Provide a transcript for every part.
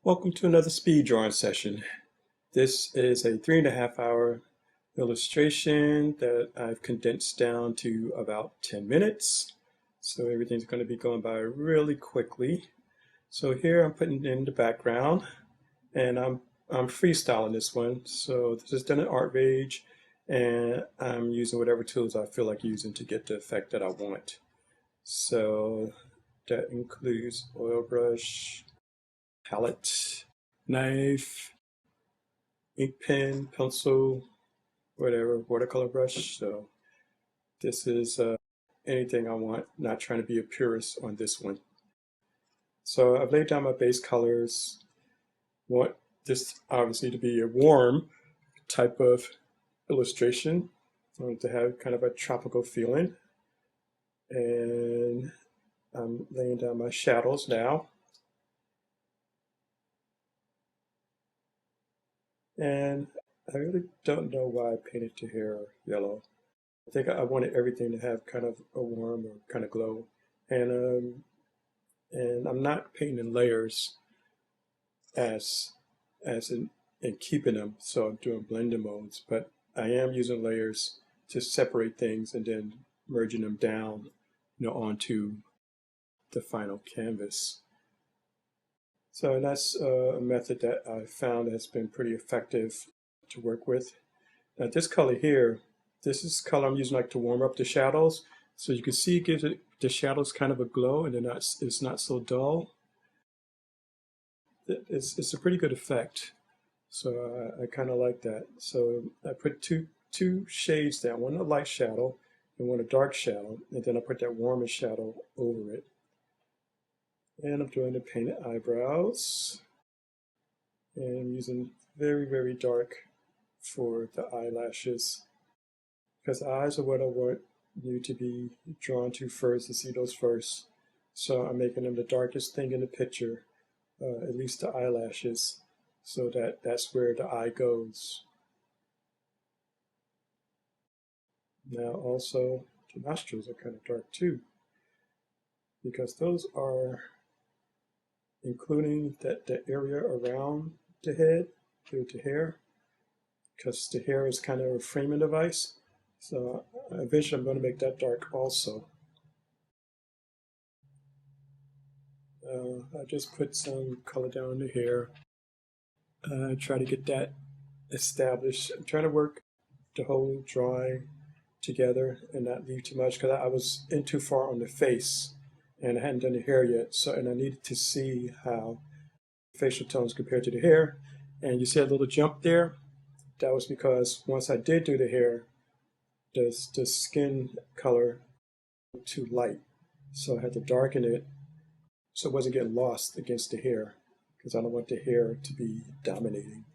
Welcome to another speed drawing session. This is a 3.5 hour illustration that I've condensed down to about 10 minutes. So everything's going to be going by really quickly. So here I'm putting in the background and I'm freestyling this one. So this is done in ArtRage and I'm using whatever tools I feel like using to get the effect that I want. So that includes oil brush, palette, knife, ink pen, pencil, whatever, watercolor brush. So this is anything I want, not trying to be a purist on this one. So I've laid down my base colors. Want this obviously to be a warm type of illustration. I want it to have kind of a tropical feeling. And I'm laying down my shadows now. And I really don't know why I painted the hair yellow. I think I wanted everything to have kind of a warm or kind of glow. And I'm not painting in layers as in keeping them, so I'm doing blending modes, but I am using layers to separate things and then merging them down, onto the final canvas. So that's a method that I found has been pretty effective to work with. Now this color here, this is color I'm using like to warm up the shadows. So you can see it gives the shadows kind of a glow and it's not so dull. It's a pretty good effect. So I kind of like that. So I put two shades down, one a light shadow and one a dark shadow, and then I put that warmer shadow over it. And I'm doing the painted eyebrows. And I'm using very, very dark for the eyelashes, because eyes are what I want you to be drawn to first, to see those first. So I'm making them the darkest thing in the picture, at least the eyelashes, so that's where the eye goes. Now also the nostrils are kind of dark too, because those are including the area around the head, the hair, because the hair is kind of a framing device. So eventually I'm going to make that dark also. I just put some color down in the hair. Try to get that established. I'm trying to work the whole drawing together and not leave too much, because I was in too far on the face and I hadn't done the hair yet. So, and I needed to see how facial tones compared to the hair. And you see a little jump there? That was because once I did do the hair, the skin color was too light. So I had to darken it so it wasn't getting lost against the hair, because I don't want the hair to be dominating.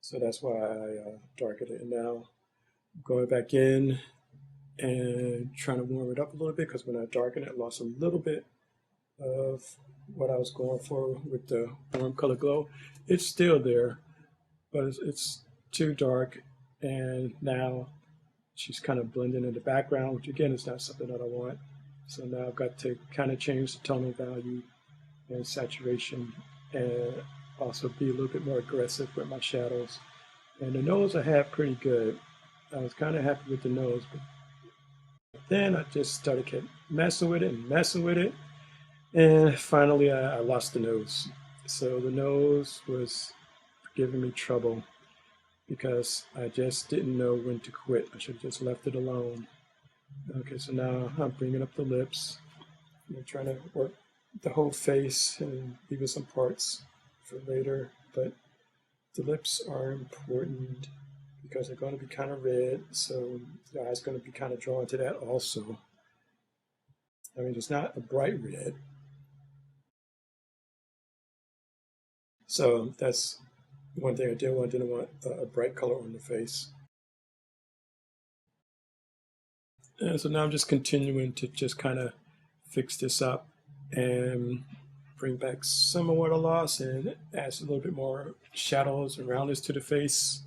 So that's why I darkened it. And now I'm going back in and trying to warm it up a little bit, because when I darkened it, I lost a little bit of what I was going for with the warm color glow. It's still there, but it's too dark. And now she's kind of blending in the background, which again is not something that I want. So now I've got to kind of change the tonal value and saturation, and also be a little bit more aggressive with my shadows. And the nose I have pretty good. I was kind of happy with the nose, but then I just started messing with it, and finally I lost the nose. So the nose was giving me trouble, because I just didn't know when to quit. I should have just left it alone. Okay, so now I'm bringing up the lips. I'm trying to work the whole face and even some parts for later, but the lips are important because they're going to be kind of red, so the eye's going to be kind of drawn to that also. I mean, it's not a bright red. So that's one thing I did want. I didn't want a bright color on the face. And so now I'm just continuing to just kind of fix this up and bring back some of what I lost and add a little bit more shadows and roundness to the face.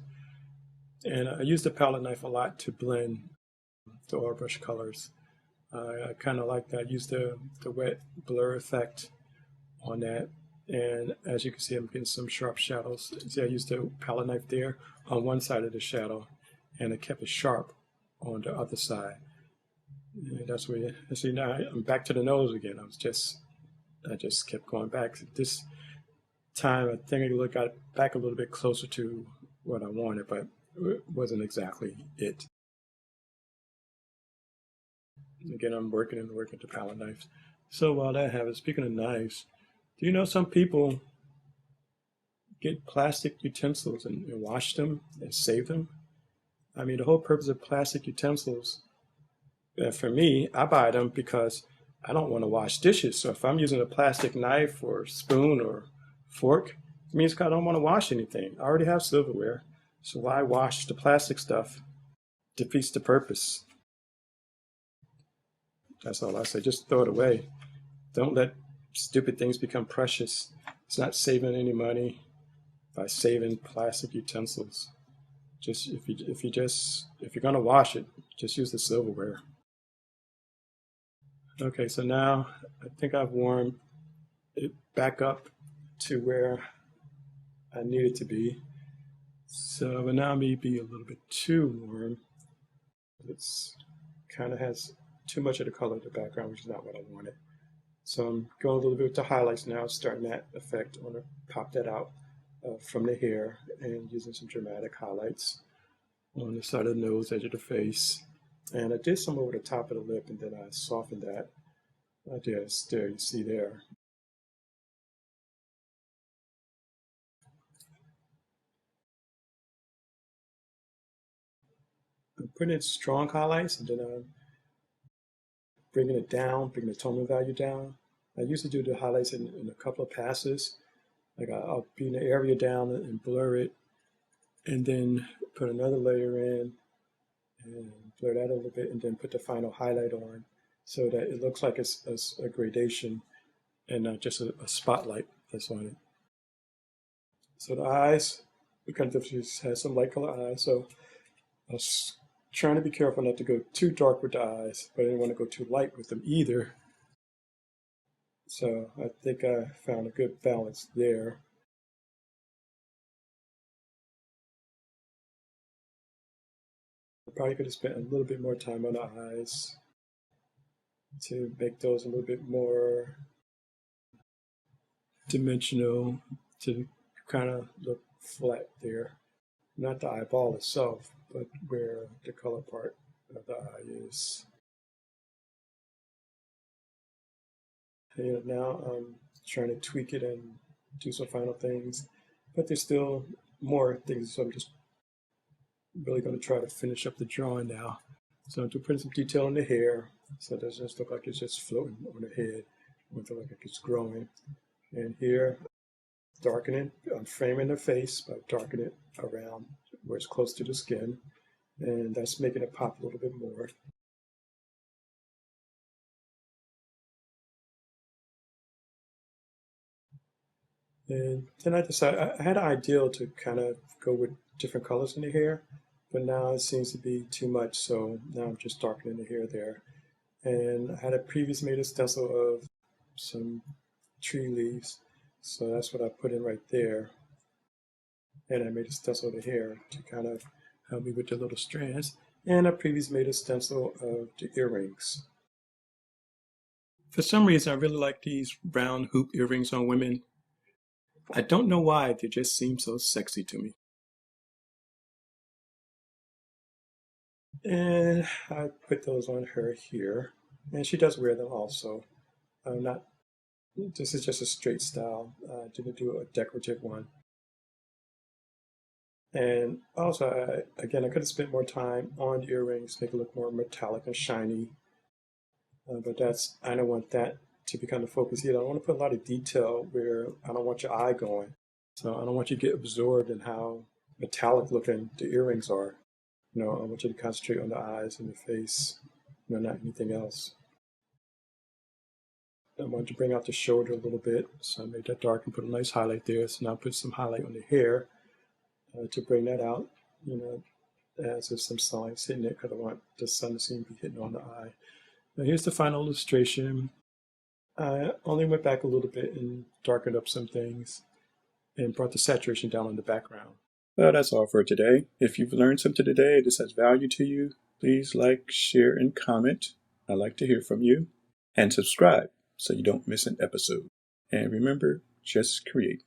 And I use the palette knife a lot to blend the oil brush colors. I kind of like that. I use the wet blur effect on that. And as you can see, I'm getting some sharp shadows. See, I used the palette knife there on one side of the shadow, and it kept it sharp on the other side. And that's where you see now I'm back to the nose again. I just kept going back. This time I think I got back a little bit closer to what I wanted, but it wasn't exactly it. Again, I'm working the palette knives. So while that happens, speaking of knives, do you know some people get plastic utensils and wash them and save them? I mean, the whole purpose of plastic utensils, for me, I buy them because I don't want to wash dishes. So if I'm using a plastic knife or spoon or fork, it means I don't want to wash anything. I already have silverware. So why wash the plastic stuff? Defeats the purpose. That's all I say. Just throw it away. Don't let stupid things become precious. It's not saving any money by saving plastic utensils. Just if you're gonna wash it, just use the silverware. Okay, so now I think I've warmed it back up to where I need it to be. So but now maybe a little bit too warm. It's kind of has too much of the color in the background, which is not what I wanted. So I'm going a little bit with the highlights now, starting that effect. I want to pop that out from the hair and using some dramatic highlights on the side of the nose, edge of the face. And I did some over the top of the lip, and then I softened that. There you see there. I'm putting in strong highlights, and then I'm bringing it down, bringing the toner value down. I usually do the highlights in a couple of passes. Like I'll bring the area down and blur it, and then put another layer in and blur that a little bit, and then put the final highlight on so that it looks like it's a gradation and not just a spotlight that's on it. So the eyes, we kind of just has some light color eyes. So I was trying to be careful not to go too dark with the eyes, but I didn't want to go too light with them either. So I think I found a good balance there. I probably could have spent a little bit more time on the eyes to make those a little bit more dimensional, to kind of look flat there. Not the eyeball itself, but where the color part of the eye is. And now I'm trying to tweak it and do some final things, but there's still more things, so I'm just really going to try to finish up the drawing now. So I'm putting some detail in the hair, so it doesn't just look like it's just floating on the head. It looks like it's growing. And here, darkening, I'm framing the face by darkening it around where it's close to the skin, and that's making it pop a little bit more. And then I decided, I had an ideal to kind of go with different colors in the hair, but now it seems to be too much, so now I'm just darkening the hair there. And I had a previous made a stencil of some tree leaves, so that's what I put in right there. And I made a stencil of the hair to kind of help me with the little strands. And I previously made a stencil of the earrings. For some reason, I really like these round hoop earrings on women. I don't know why, they just seem so sexy to me. And I put those on her here. And she does wear them also. Not, this is just a straight style. I didn't do a decorative one. And also, again, I could have spent more time on the earrings, make it look more metallic and shiny. But I don't want that to become the focus either. I don't want to put a lot of detail where I don't want your eye going. So I don't want you to get absorbed in how metallic looking the earrings are. I want you to concentrate on the eyes and the face, not anything else. I want to bring out the shoulder a little bit, so I made that dark and put a nice highlight there. So now put some highlight on the hair to bring that out, as if some sunlight's hitting it, because I want the sun to seem to be hitting on the eye. Now here's the final illustration. I only went back a little bit and darkened up some things and brought the saturation down on the background. Well, that's all for today. If you've learned something today, this has value to you, please like, share, and comment. I'd like to hear from you. And subscribe so you don't miss an episode. And remember, just create.